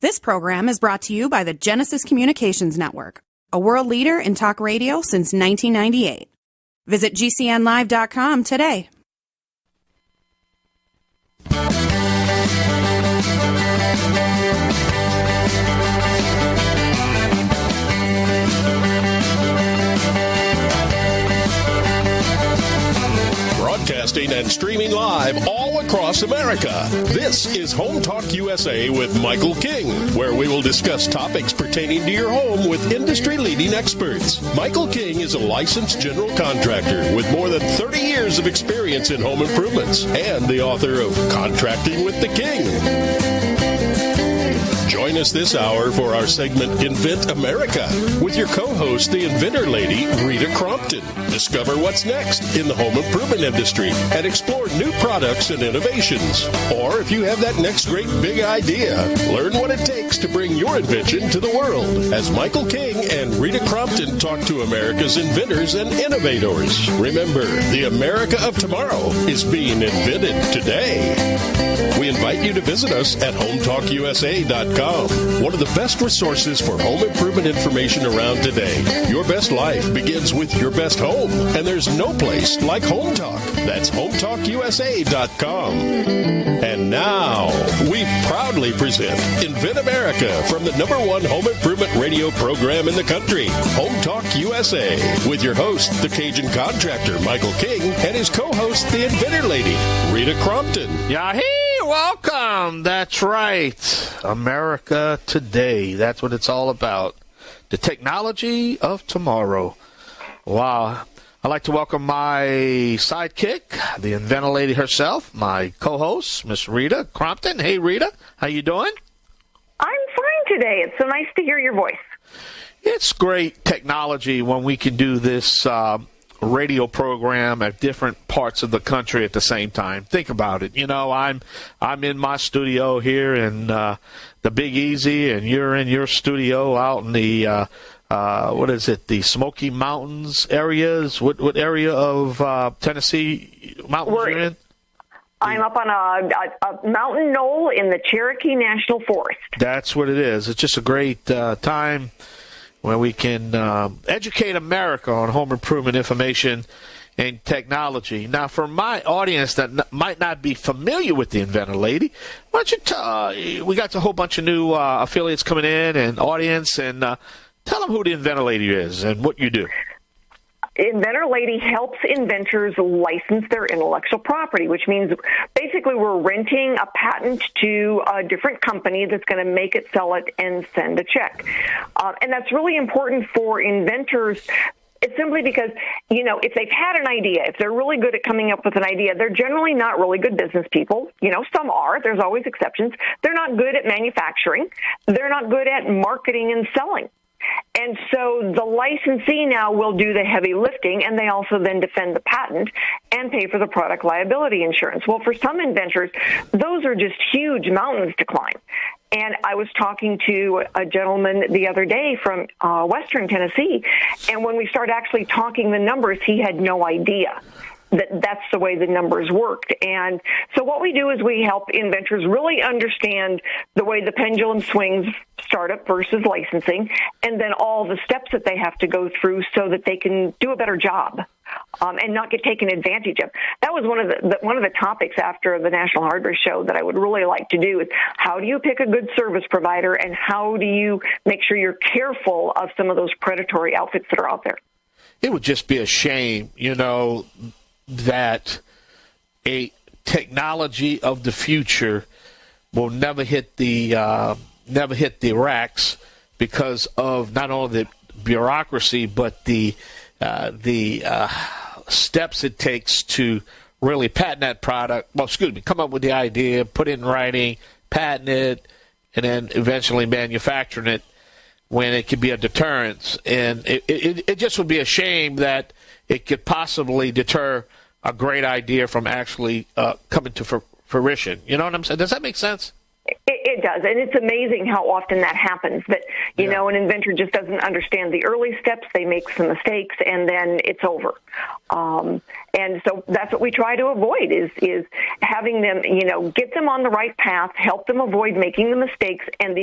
This program is brought to you by the Genesis Communications Network, a world leader in talk radio since 1998. Visit GCNlive.com today. Broadcasting and streaming live all across America. This is Home Talk USA with Michael King, where we will discuss topics pertaining to your home with industry-leading experts. Michael King is a licensed general contractor with more than 30 years of experience in home improvements and the author of Contracting with the King. Join us this hour for our segment Invent America with your co-host, the Inventor Lady, Rita Crompton. Discover what's next in the home improvement industry and explore new products and innovations. Or if you have that next great big idea, learn what it takes to bring your invention to the world as Michael King and Rita Crompton talk to America's inventors and innovators. Remember, the America of tomorrow is being invented today. We invite you to visit us at HomeTalkUSA.com. One of the best resources for home improvement information around today. Your best life begins with your best home, and there's no place like Home Talk. That's HomeTalkUSA.com. And now, we proudly present Invent America from the #1 home improvement radio program in the country, Home Talk USA, with your host, the Cajun contractor, Michael King, and his co-host, the Inventor Lady, Rita Crompton. Yahee! Welcome. That's right. America Today. That's what it's all about. The technology of tomorrow. Wow. I'd like to welcome my sidekick, the Inventor Lady herself, my co-host, Miss Rita Crompton. Hey, Rita. How you doing? I'm fine today. It's so nice to hear your voice. It's great technology when we can do this radio program at different parts of the country at the same time. Think about it. You know, I'm in my studio here in the Big Easy, and you're in your studio out in the what is it? The Smoky Mountains areas. What area of Tennessee mountains you're in? I'm up on a mountain knoll in the Cherokee National Forest. That's what it is. It's just a great time where we can educate America on home improvement information and technology. Now, for my audience that might not be familiar with the Inventor Lady, why don't you we got a whole bunch of new affiliates coming in and audience, and tell them who the Inventor Lady is and what you do. Inventor Lady helps inventors license their intellectual property, which means basically we're renting a patent to a different company that's going to make it, sell it, and send a check. And that's really important for inventors. It's simply because, you know, if they've had an idea, if they're really good at coming up with an idea, they're generally not really good business people. You know, some are. There's always exceptions. They're not good at manufacturing. They're not good at marketing and selling. And so the licensee now will do the heavy lifting, and they also then defend the patent and pay for the product liability insurance. Well, for some inventors, those are just huge mountains to climb. And I was talking to a gentleman the other day from Western Tennessee, and when we started actually talking the numbers, he had no idea that's the way the numbers worked. And so what we do is we help inventors really understand the way the pendulum swings, startup versus licensing, and then all the steps that they have to go through so that they can do a better job and not get taken advantage of. That was one of the topics after the National Hardware Show that I would really like to do is how do you pick a good service provider, and how do you make sure you're careful of some of those predatory outfits that are out there? It would just be a shame, you know, that a technology of the future will never hit the racks because of not only the bureaucracy but the steps it takes to really patent that product. Well, come up with the idea, put it in writing, patent it, and then eventually manufacturing it when it could be a deterrence. And it just would be a shame that it could possibly deter a great idea from actually coming to fruition. You know what I'm saying? Does that make sense? It does, and it's amazing how often that happens, that, you know, an inventor just doesn't understand the early steps, they make some mistakes, and then it's over. And so that's what we try to avoid is having them, you know, get them on the right path, help them avoid making the mistakes, and